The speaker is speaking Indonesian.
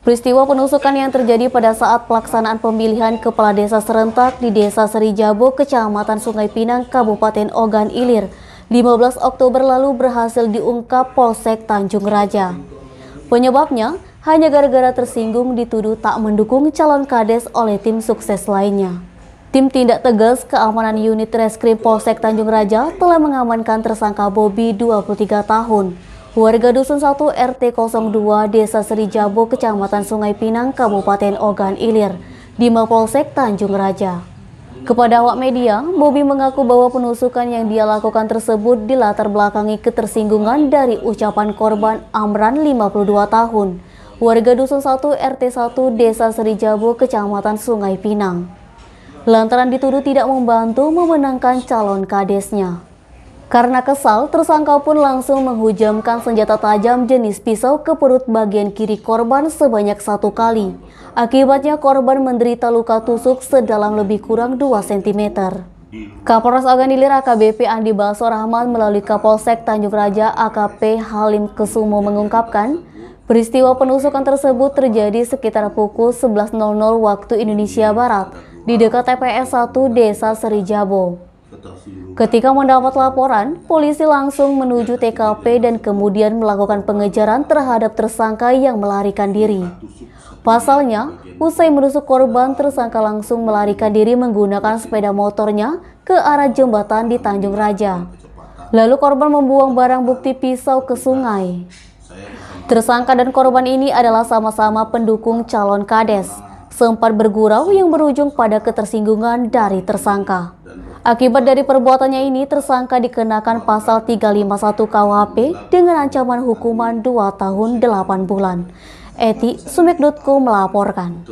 Peristiwa penusukan yang terjadi pada saat pelaksanaan pemilihan kepala desa serentak di Desa Serijabo, Kecamatan Sungai Pinang, Kabupaten Ogan Ilir, 15 Oktober lalu berhasil diungkap Polsek Tanjung Raja. Penyebabnya hanya gara-gara tersinggung dituduh tak mendukung calon kades oleh tim sukses lainnya. Tim Tindak Tegas Keamanan Unit Reskrim Polsek Tanjung Raja telah mengamankan tersangka Bobi, 23 tahun. Warga Dusun 1 RT 02 Desa Serijabo, Kecamatan Sungai Pinang, Kabupaten Ogan Ilir, di Mapolsek Tanjung Raja. Kepada awak media, Bobi mengaku bahwa penusukan yang dia lakukan tersebut dilatar belakangi ketersinggungan dari ucapan korban Amran, 52 tahun, warga Dusun 1 RT 1 Desa Serijabo, Kecamatan Sungai Pinang, lantaran dituduh tidak membantu memenangkan calon kadesnya. Karena kesal, tersangka pun langsung menghujamkan senjata tajam jenis pisau ke perut bagian kiri korban sebanyak 1 kali. Akibatnya korban menderita luka tusuk sedalam lebih kurang 2 cm. Kapolres Ogan Ilir AKBP Andi Baso Rahman melalui Kapolsek Tanjung Raja AKP Halim Kesumo mengungkapkan, peristiwa penusukan tersebut terjadi sekitar pukul 11.00 waktu Indonesia Barat di dekat TPS 1 Desa Serijabo. Ketika mendapat laporan, polisi langsung menuju TKP dan kemudian melakukan pengejaran terhadap tersangka yang melarikan diri. Pasalnya, usai menusuk korban, tersangka langsung melarikan diri menggunakan sepeda motornya ke arah jembatan di Tanjung Raja. Lalu korban membuang barang bukti pisau ke sungai. Tersangka dan korban ini adalah sama-sama pendukung calon kades. Sempat bergurau yang berujung pada ketersinggungan dari tersangka. Akibat dari perbuatannya ini, tersangka dikenakan pasal 351 KUHP dengan ancaman hukuman 2 tahun 8 bulan. Eti Sumek.co melaporkan.